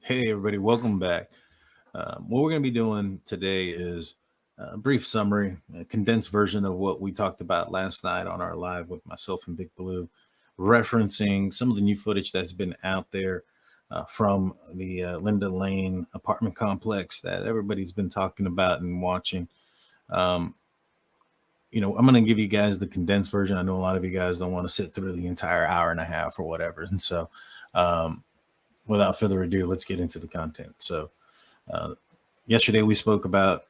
Hey, everybody, welcome back. What we're going to be doing today is a brief summary, a condensed version of what we talked about last night on our live with myself and Big Blue, referencing some of the new footage that's been out there from the Linda Lane apartment complex that everybody's been talking about and watching. Um, I'm going to give you guys the condensed version. I know a lot of you guys don't want to sit through the entire hour and a half or whatever. And so, without further ado, let's get into the content. So, uh, yesterday we spoke about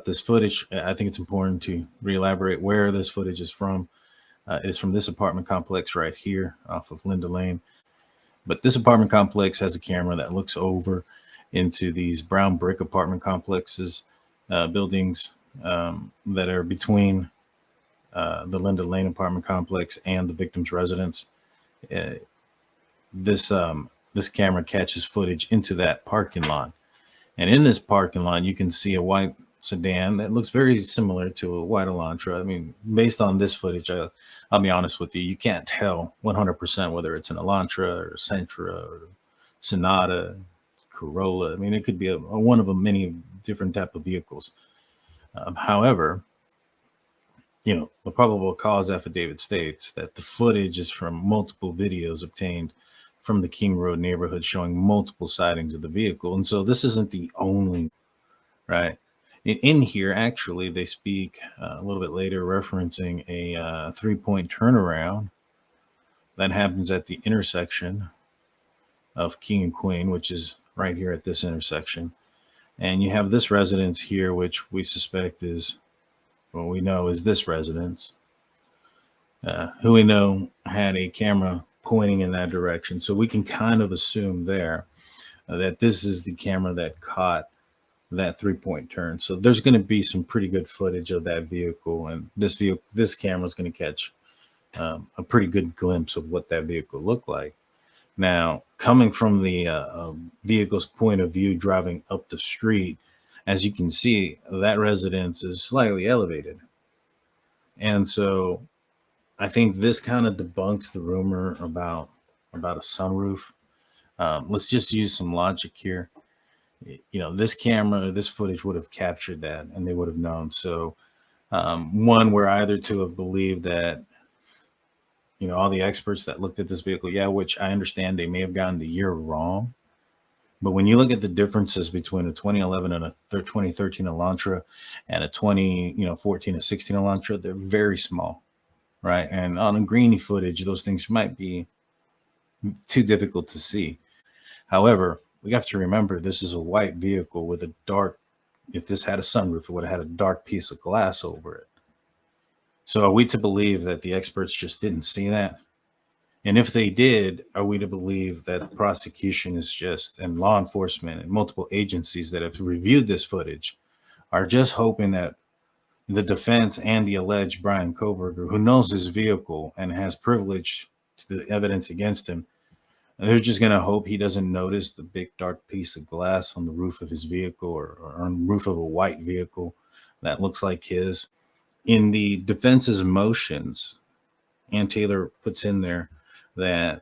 this footage. I think it's important to re-elaborate where this footage is from. It is from this apartment complex right here off of Linda Lane. But this apartment complex has a camera that looks over into these brown brick apartment complexes, buildings that are between the Linda Lane apartment complex and the victim's residence. Uh, this camera catches footage into that parking lot. And in this parking lot, you can see a white sedan that looks very similar to a white Elantra. I mean, based on this footage, I'll be honest with you, you can't tell 100% whether it's an Elantra or Sentra or Sonata, Corolla. I mean, it could be a one of a many different type of vehicles. However, the probable cause affidavit states that the footage is from multiple videos obtained from the King Road neighborhood showing multiple sightings of the vehicle. And so this isn't the only, right? In here, actually, they speak a little bit later referencing a 3-point turnaround that happens at the intersection of King and Queen, which is right here at this intersection. And you have this residence here, which we suspect is, well, we know is this residence, who we know had a camera pointing in that direction. So we can kind of assume there that this is the camera that caught that 3-point turn. So there's going to be some pretty good footage of that vehicle, and this camera is going to catch a pretty good glimpse of what that vehicle looked like. Now, coming from the vehicle's point of view, driving up the street, as you can see, that residence is slightly elevated, and so I think this kind of debunks the rumor about a sunroof. Let's just use some logic here. This footage would have captured that, and they would have known. So, one, we're either to have believed that, all the experts that looked at this vehicle, yeah, which I understand they may have gotten the year wrong. But when you look at the differences between a 2011 and a 2013 Elantra and a 2014 and 16 Elantra, they're very small, right? And on a grainy footage, those things might be too difficult to see. However, we have to remember this is a white vehicle with a dark, if this had a sunroof, it would have had a dark piece of glass over it. So are we to believe that the experts just didn't see that? And if they did, are we to believe that the prosecution is just, and law enforcement and multiple agencies that have reviewed this footage are just hoping that the defense and the alleged Bryan Kohberger, who knows his vehicle and has privilege to the evidence against him, they're just going to hope he doesn't notice the big dark piece of glass on the roof of his vehicle or on the roof of a white vehicle that looks like his. In the defense's motions, Ann Taylor puts in there that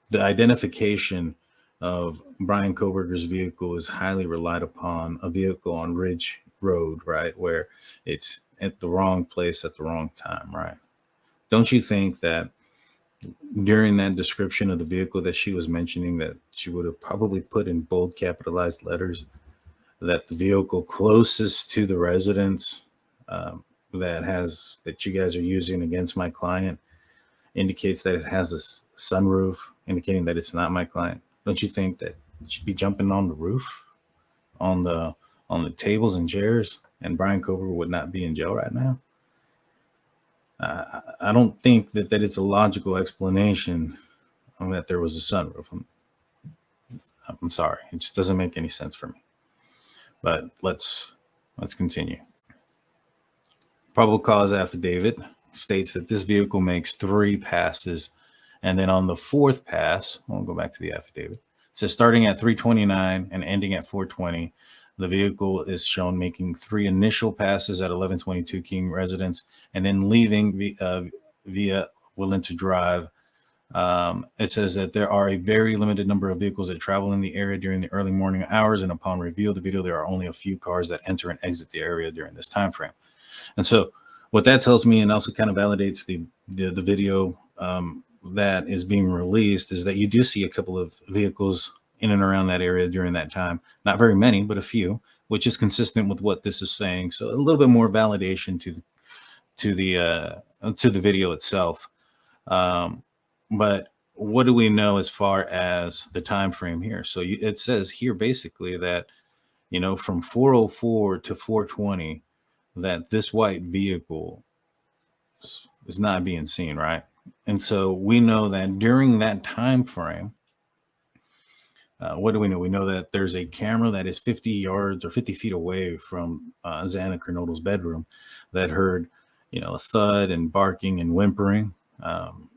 the identification of Bryan Kohberger's vehicle is highly relied upon a vehicle on Ridge Road, right, where it's at the wrong place at the wrong time, right? Don't you think that during that description of the vehicle that she was mentioning, that she would have probably put in bold capitalized letters that the vehicle closest to the residence that you guys are using against my client indicates that it has a sunroof, indicating that it's not my client? Don't you think that it should be jumping on the roof, on the tables and chairs, and Bryan Kohberger would not be in jail right now? I don't think that it's a logical explanation that there was a sunroof. I'm sorry, it just doesn't make any sense for me. But let's continue. Probable cause affidavit states that this vehicle makes 3 passes, and then on the 4th pass, we'll go back to the affidavit. It says starting at 329 and ending at 420, the vehicle is shown making 3 initial passes at 1122 King residence, and then leaving via Willinton Drive It says that there are a very limited number of vehicles that travel in the area during the early morning hours, and upon review of the video, there are only a few cars that enter and exit the area during this time frame. And so, what that tells me, and also kind of validates the video that is being released, is that you do see a couple of vehicles in and around that area during that time. Not very many, but a few, which is consistent with what this is saying. So, a little bit more validation to the video itself. Um, but what do we know as far as the time frame here? So it says here basically that, from 4:04 to 4:20, that this white vehicle is not being seen, right? And so we know that during that time frame, what do we know? We know that there's a camera that is 50 yards or 50 feet away from Xana Kernodle's bedroom that heard, a thud and barking and whimpering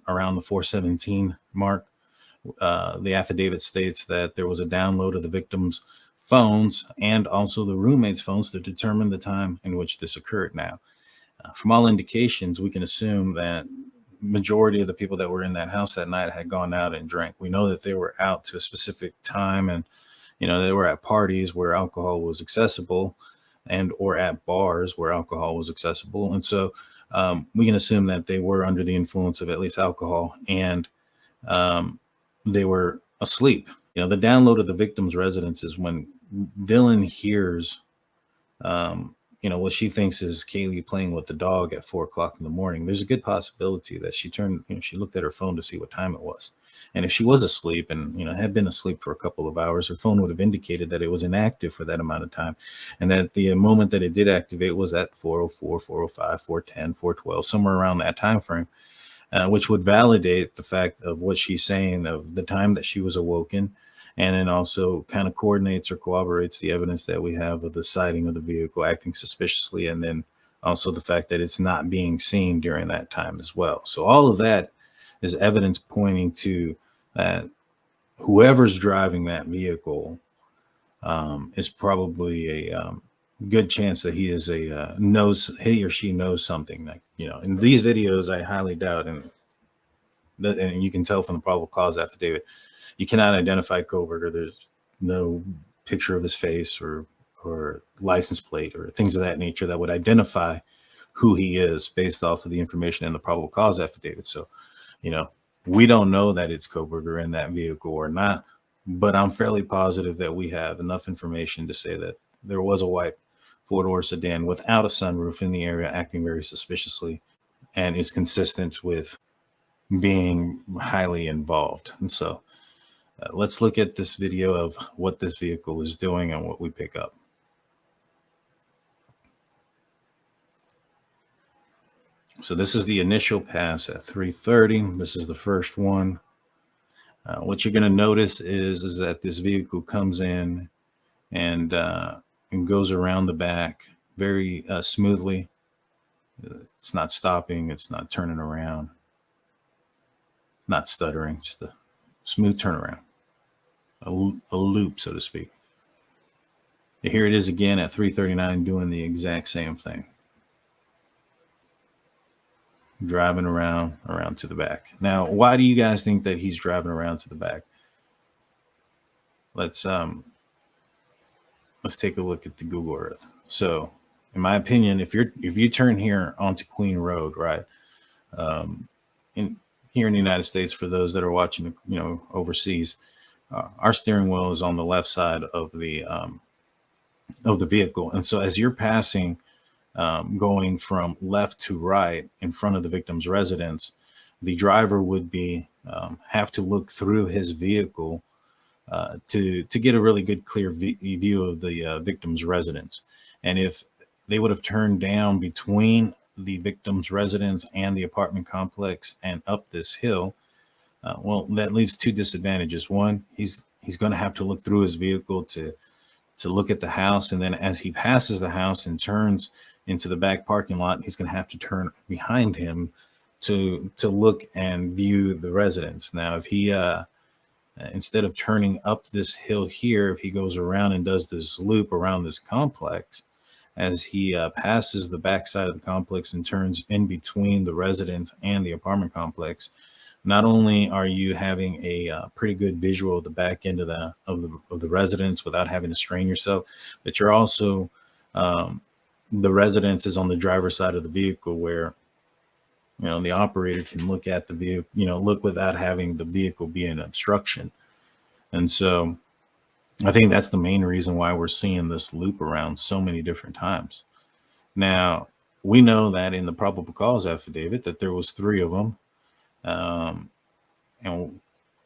around the 4:17 mark. The affidavit states that there was a download of the victim's phones and also the roommate's phones to determine the time in which this occurred. Now, from all indications, we can assume that majority of the people that were in that house that night had gone out and drank. We know that they were out to a specific time, and they were at parties where alcohol was accessible, and or at bars where alcohol was accessible. And so we can assume that they were under the influence of at least alcohol, and they were asleep. The download of the victim's residence is when Dylan hears what she thinks is Kaylee playing with the dog at 4 o'clock in the morning. There's a good possibility that she she looked at her phone to see what time it was. And if she was asleep and, had been asleep for a couple of hours, her phone would have indicated that it was inactive for that amount of time. And that the moment that it did activate was at 4:04, 4:05, 4:10, 4:12, somewhere around that time frame, which would validate the fact of what she's saying of the time that she was awoken. And then also kind of coordinates or corroborates the evidence that we have of the sighting of the vehicle acting suspiciously, and then also the fact that it's not being seen during that time as well. So all of that is evidence pointing to that whoever's driving that vehicle is probably a good chance that he or she knows something. Like, in these videos, I highly doubt, and you can tell from the probable cause affidavit, you cannot identify Kohberger. There's no picture of his face or license plate or things of that nature that would identify who he is based off of the information in the probable cause affidavit. So, we don't know that it's Kohberger in that vehicle or not, but I'm fairly positive that we have enough information to say that there was a white four-door sedan without a sunroof in the area acting very suspiciously, and is consistent with being highly involved. And so, let's look at this video of what this vehicle is doing and what we pick up. So this is the initial pass at 3:30. This is the first one. What you're going to notice is that this vehicle comes in and goes around the back very smoothly. It's not stopping. It's not turning around. Not stuttering. Just a smooth turnaround. A loop, so to speak. Here it is again at 3:39 doing the exact same thing. Driving around to the back. Now, why do you guys think that he's driving around to the back? Let's take a look at the Google Earth. So, in my opinion, if you turn here onto Queen Road, right, here in the United States, for those that are watching, overseas, our steering wheel is on the left side of the vehicle, and so as you're passing, going from left to right in front of the victim's residence, the driver would have to look through his vehicle to get a really good, clear view of the victim's residence. And if they would have turned down between the victim's residence and the apartment complex and up this hill, well, that leaves two disadvantages. One, he's going to have to look through his vehicle to look at the house, and then as he passes the house and turns into the back parking lot, he's going to have to turn behind him to look and view the residence. Now, if he instead of turning up this hill here, if he goes around and does this loop around this complex, as he passes the backside of the complex and turns in between the residence and the apartment complex, not only are you having a pretty good visual of the back end of the residence without having to strain yourself, but you're also um, the residence is on the driver's side of the vehicle where the operator can look at the vehicle, look without having the vehicle be an obstruction. And so I think that's the main reason why we're seeing this loop around so many different times. Now, we know that in the probable cause affidavit that there was three of them. Um, and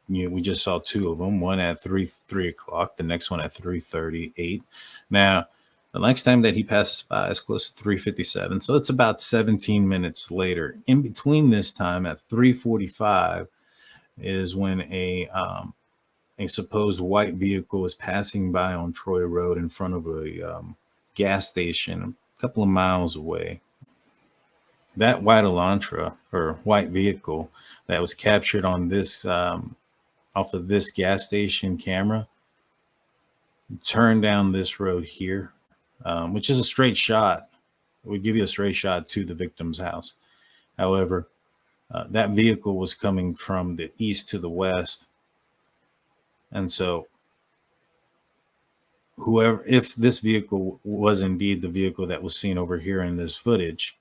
we just saw two of them, one at 3 o'clock, the next one at 3:38. Now, the next time that he passes by is close to 3:57. So it's about 17 minutes later. In between this time at 3:45 is when a supposed white vehicle is passing by on Troy Road in front of a gas station a couple of miles away. That white Elantra or white vehicle that was captured on this off of this gas station camera turned down this road here, which is a straight shot. It would give you a straight shot to the victim's house. However, that vehicle was coming from the east to the west. And so if this vehicle was indeed the vehicle that was seen over here in this footage,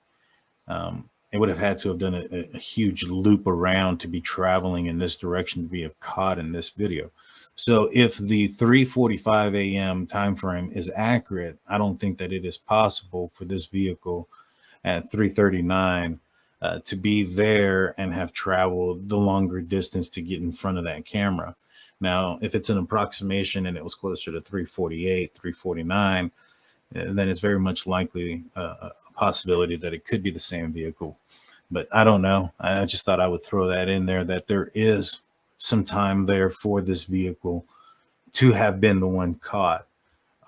it would have had to have done a huge loop around to be traveling in this direction to be caught in this video. So if the 3:45 a.m. time frame is accurate, I don't think that it is possible for this vehicle at 3:39 to be there and have traveled the longer distance to get in front of that camera. Now, if it's an approximation and it was closer to 3:48, 3:49, then it's very much likely a possibility that it could be the same vehicle. But I don't know. I just thought I would throw that in there, that there is some time there for this vehicle to have been the one caught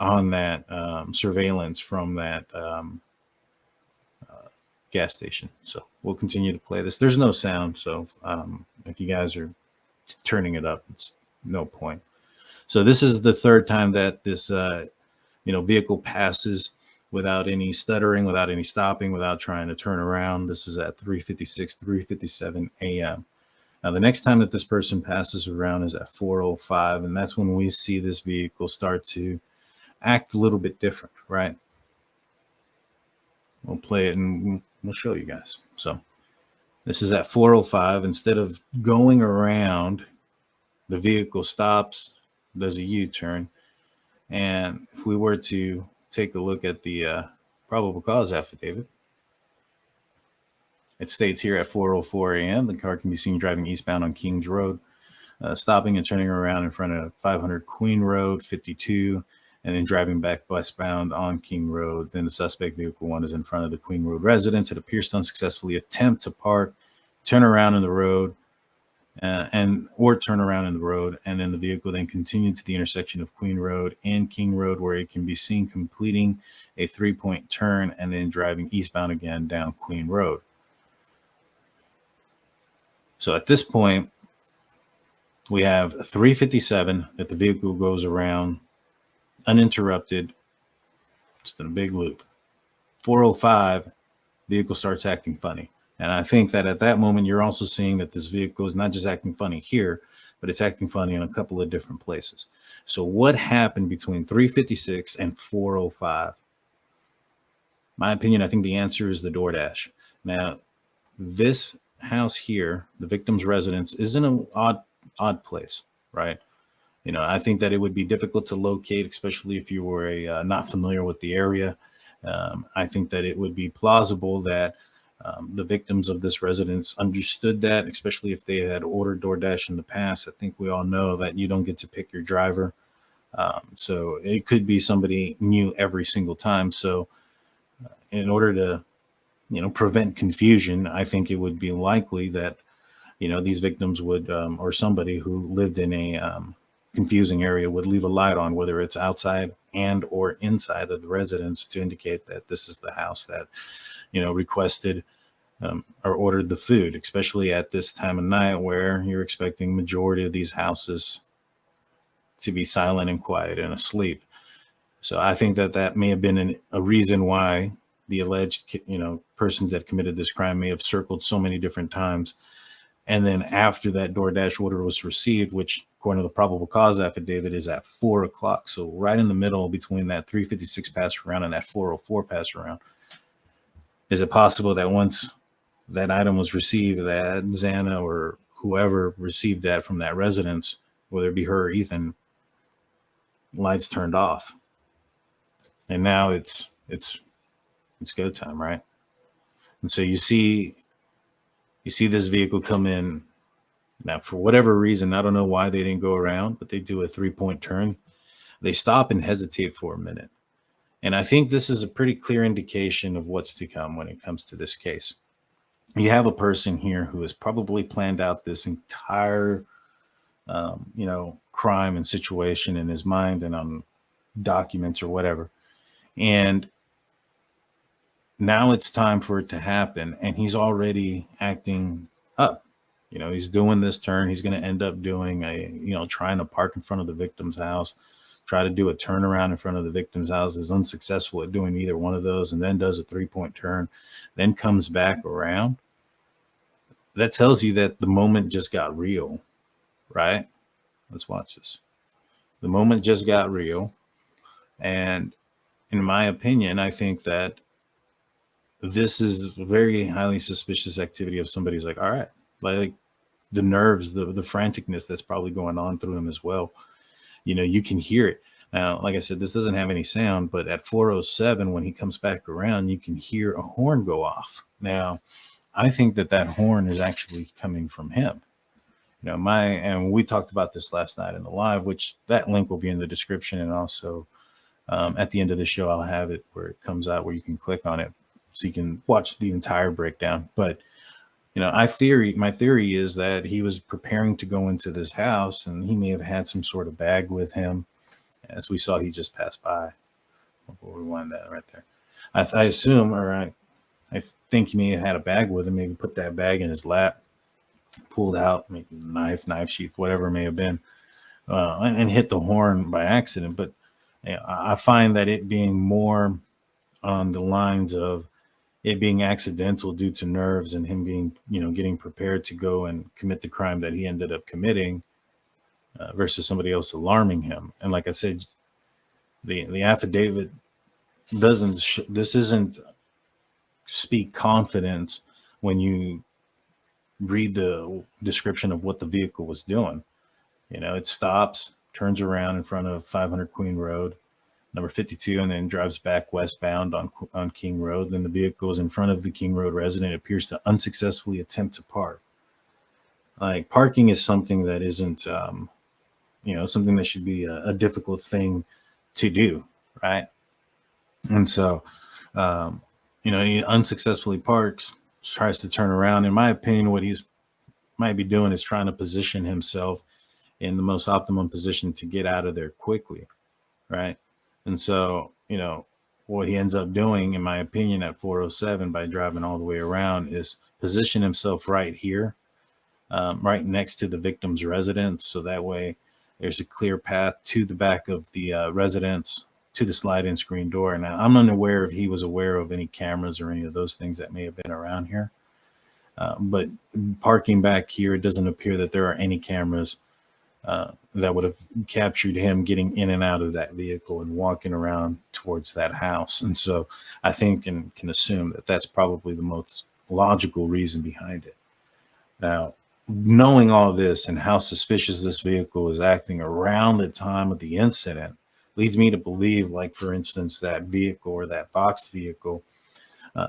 on that surveillance from that gas station. So we'll continue to play this. There's no sound, so if you guys are turning it up, it's no point. So this is the third time that this vehicle passes without any stuttering, without any stopping, without trying to turn around. This is at 3:56, 3:57 a.m. Now, the next time that this person passes around is at 4:05, and that's when we see this vehicle start to act a little bit different, right? We'll play it and we'll show you guys. So this is at 4:05. Instead of going around, the vehicle stops, does a U-turn. And if we were to take a look at the probable cause affidavit, it states here at 4:04 a.m. the car can be seen driving eastbound on Kings Road, stopping and turning around in front of 500 Queen Road, 52, and then driving back westbound on King Road. Then the suspect vehicle one is in front of the Queen Road residence. It appears to unsuccessfully attempt to park, turn around in the road, or turn around in the road, and then the vehicle then continued to the intersection of Queen Road and King Road, where it can be seen completing a 3-point turn and then driving eastbound again down Queen Road. So at this point, we have 3:57 that the vehicle goes around uninterrupted, just in a big loop. 4:05, vehicle starts acting funny. And I think that at that moment, you're also seeing that this vehicle is not just acting funny here, but it's acting funny in a couple of different places. So what happened between 3:56 and 4:05? My opinion, I think the answer is the DoorDash. Now, this house here, the victim's residence, is in an odd place, right? I think that it would be difficult to locate, especially if you were not familiar with the area. I think that it would be plausible that the victims of this residence understood that, especially if they had ordered DoorDash in the past. I think we all know that you don't get to pick your driver. So it could be somebody new every single time. So in order to, prevent confusion, I think it would be likely that, these victims would, or somebody who lived in a confusing area would leave a light on, whether it's outside and or inside of the residence, to indicate that this is the house that, requested or ordered the food, especially at this time of night where you're expecting majority of these houses to be silent and quiet and asleep. So I think that that may have been a reason why the alleged, persons that committed this crime may have circled so many different times And then after that DoorDash order was received, which according to the probable cause affidavit is at 4 o'clock. So right in the middle between that 356 pass around and that 404 pass around, is it possible that once that item was received, that Xana or whoever received that from that residence, whether it be her or Ethan, lights turned off, and now it's go time, right? And so you see this vehicle come in. Now, for whatever reason, I don't know why they didn't go around, but they do a 3-point turn. They stop and hesitate for a minute. And I think this is a pretty clear indication of what's to come when it comes to this case. You have a person here who has probably planned out this entire, crime and situation in his mind and on documents or whatever. And now it's time for it to happen. And he's already acting up. He's doing this turn. He's going to end up doing trying to park in front of the victim's house, try to do a turnaround in front of the victim's house, is unsuccessful at doing either one of those, and then does a 3-point turn, then comes back around. That tells you that the moment just got real, right? Let's watch this. The moment just got real. And in my opinion, I think that this is very highly suspicious activity of somebody's like, all right, like the nerves, the franticness that's probably going on through him as well. You can hear it. Now, like I said, this doesn't have any sound, but at 4:07, when he comes back around, you can hear a horn go off. Now, I think that horn is actually coming from him. And we talked about this last night in the live, which that link will be in the description. And also at the end of the show, I'll have it where it comes out where you can click on it so you can watch the entire breakdown. But, my theory is that he was preparing to go into this house and he may have had some sort of bag with him. As we saw, he just passed by. We'll rewind that right there. I assume, or I think he may have had a bag with him, maybe put that bag in his lap, pulled out maybe knife sheath, whatever it may have been, and hit the horn by accident. But I find that it being more on the lines of it being accidental due to nerves and him being, getting prepared to go and commit the crime that he ended up committing versus somebody else alarming him. And like I said, the affidavit this isn't speak confidence when you read the description of what the vehicle was doing. It stops, turns around in front of 500 Queen Road, number 52, and then drives back westbound on King Road. Then the vehicle is in front of the King Road resident. It appears to unsuccessfully attempt to park. Like, parking is something that isn't, something that should be a difficult thing to do, right? And so, he unsuccessfully parks, tries to turn around. In my opinion, what he's might be doing is trying to position himself in the most optimum position to get out of there quickly, right? And so, what he ends up doing, in my opinion, at 4:07 by driving all the way around is position himself right here, right next to the victim's residence. So that way there's a clear path to the back of the residence, to the slide-in screen door. Now, I'm unaware if he was aware of any cameras or any of those things that may have been around here. But parking back here, it doesn't appear that there are any cameras that would have captured him getting in and out of that vehicle and walking around towards that house. And so I think and can assume that that's probably the most logical reason behind it. Now, knowing all this and how suspicious this vehicle is acting around the time of the incident leads me to believe, like, for instance, that vehicle or that boxed vehicle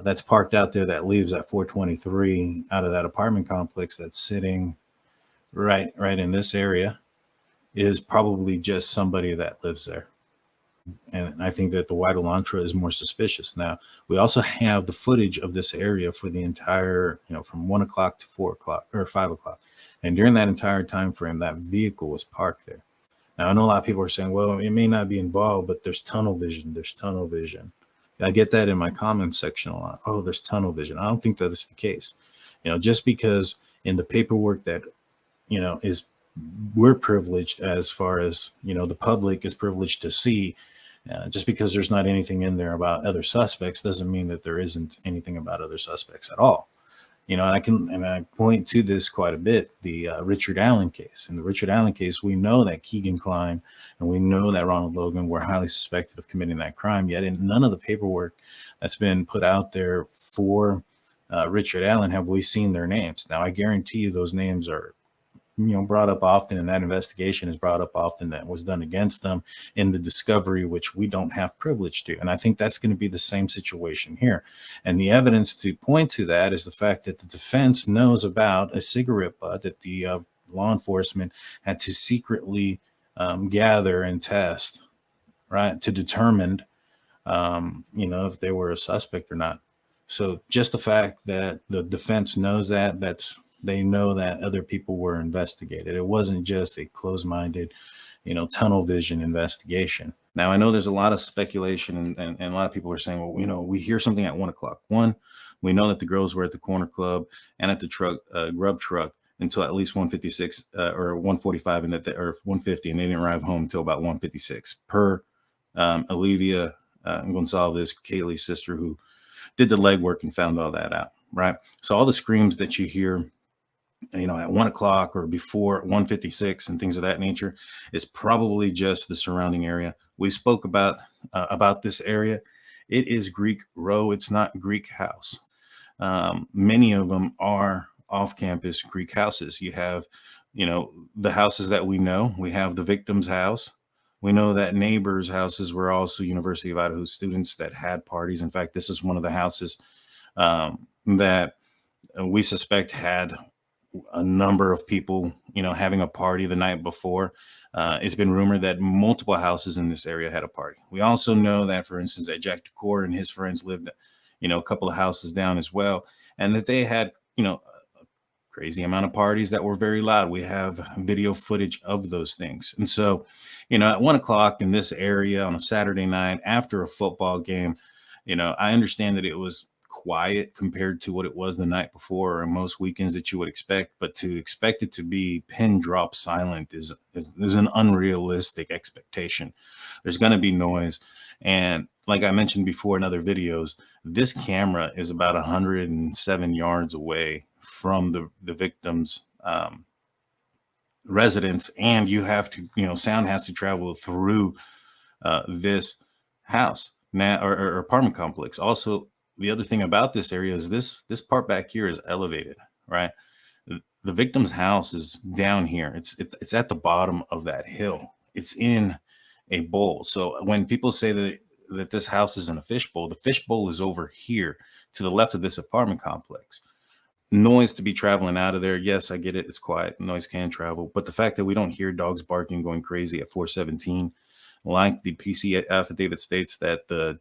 that's parked out there that leaves at 423 out of that apartment complex that's sitting right in this area is probably just somebody that lives there. And I think that the white Elantra is more suspicious. Now, we also have the footage of this area for the entire, from 1 o'clock to 4 o'clock or 5 o'clock. And during that entire time frame, that vehicle was parked there. Now, I know a lot of people are saying, well, it may not be involved, but there's tunnel vision. There's tunnel vision. I get that in my comments section a lot. Oh, there's tunnel vision. I don't think that is the case. Just because in the paperwork that, we're privileged as far as, the public is privileged to see, just because there's not anything in there about other suspects doesn't mean that there isn't anything about other suspects at all. And I point to this quite a bit, the Richard Allen case. In the Richard Allen case, we know that Keegan Klein and we know that Ronald Logan were highly suspected of committing that crime, yet in none of the paperwork that's been put out there for Richard Allen have we seen their names. Now, I guarantee you those names are brought up often, and that investigation is brought up often that was done against them in the discovery, which we don't have privilege to. And I think that's going to be the same situation here. And the evidence to point to that is the fact that the defense knows about a cigarette butt that the law enforcement had to secretly gather and test, right, to determine, if they were a suspect or not. So just the fact that the defense knows they know that other people were investigated. It wasn't just a closed-minded, tunnel vision investigation. Now, I know there's a lot of speculation and a lot of people are saying, well, we hear something at 1 o'clock. One, we know that the girls were at the corner club and at the grub truck until at least 1:56 or 1:45 or 1:50, and they didn't arrive home until about 1:56 per Olivia Goncalves, Kaylee's sister, who did the legwork and found all that out, right? So all the screams that you hear, at 1 o'clock or before 1:56 and things of that nature is probably just the surrounding area. We spoke about this area. It is Greek Row. It's not Greek House. Many of them are off-campus Greek houses. You have, the houses that we know. We have the victim's house. We know that neighbors' houses were also University of Idaho students that had parties. In fact, this is one of the houses that we suspect had a number of people, having a party the night before. It's been rumored that multiple houses in this area had a party. We also know that, for instance, that Jack DeCore and his friends lived, a couple of houses down as well, and that they had, a crazy amount of parties that were very loud. We have video footage of those things. And so, at 1 o'clock in this area on a Saturday night after a football game, I understand that it was quiet compared to what it was the night before or most weekends that you would expect, but to expect it to be pin drop silent is an unrealistic expectation. There's going to be noise, and like I mentioned before in other videos, this camera is about 107 yards away from the victim's residence, and you have to, sound has to travel through this house now or apartment complex. Also, the other thing about this area is this part back here is elevated, right? The victim's house is down here. It's at the bottom of that hill. It's in a bowl. So when people say that this house is in a fishbowl, the fishbowl is over here to the left of this apartment complex. Noise to be traveling out of there. Yes, I get it. It's quiet. Noise can travel. But the fact that we don't hear dogs barking going crazy at 417, like the PC affidavit states that the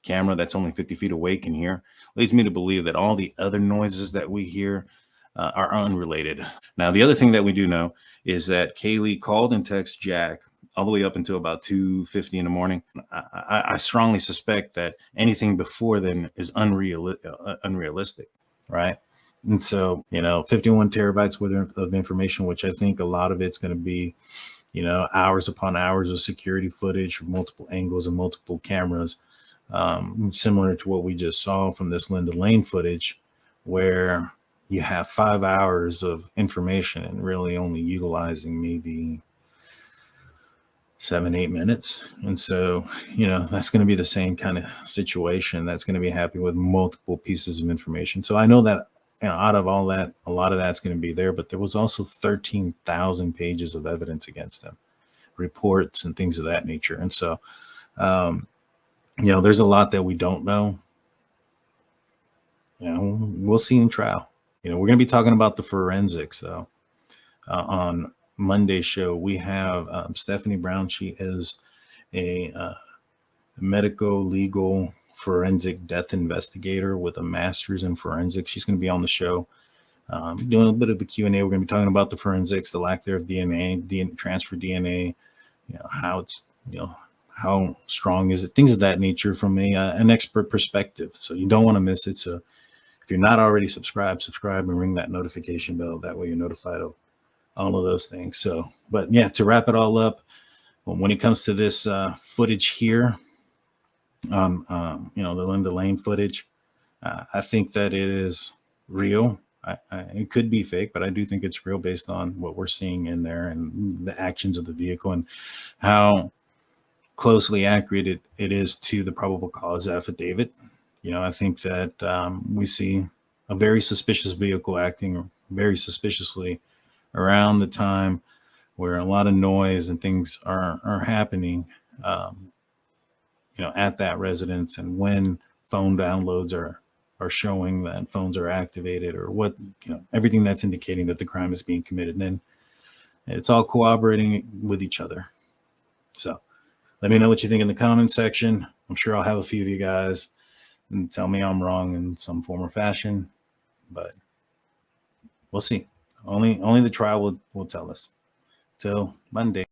camera that's only 50 feet away can hear, leads me to believe that all the other noises that we hear are unrelated. Now, the other thing that we do know is that Kaylee called and texted Jack all the way up until about 2:50 in the morning. I strongly suspect that anything before then is unrealistic, right? And so, 51 terabytes worth of information, which I think a lot of it's going to be, hours upon hours of security footage from multiple angles and multiple cameras, similar to what we just saw from this Linda Lane footage, where you have 5 hours of information and really only utilizing maybe 7-8 minutes. And so, that's going to be the same kind of situation that's going to be happening with multiple pieces of information. So I know that, out of all that, a lot of that's going to be there, but there was also 13,000 pages of evidence against them, reports and things of that nature. And so, there's a lot that we don't know. We'll see in trial. We're going to be talking about the forensics, though. On Monday's show, we have Stephanie Brown. She is a medical legal forensic death investigator with a master's in forensics. She's going to be on the show doing a bit of a Q&A. We're going to be talking about the forensics, the lack there of DNA, transfer DNA, how it's, how strong is it, things of that nature from an expert perspective. So you don't want to miss it. So if you're not already subscribe and ring that notification bell. That way you're notified of all of those things. So, but yeah, to wrap it all up, when it comes to this footage here, the Linda Lane footage, I think that it is real. It could be fake, but I do think it's real based on what we're seeing in there and the actions of the vehicle and how closely accurate it is to the probable cause affidavit. I think that we see a very suspicious vehicle acting very suspiciously around the time where a lot of noise and things are happening, at that residence, and when phone downloads are showing that phones are activated, or what, everything that's indicating that the crime is being committed. And then it's all cooperating with each other. So let me know what you think in the comments section. I'm sure I'll have a few of you guys and tell me I'm wrong in some form or fashion, but we'll see. Only the trial will tell us. Till Monday.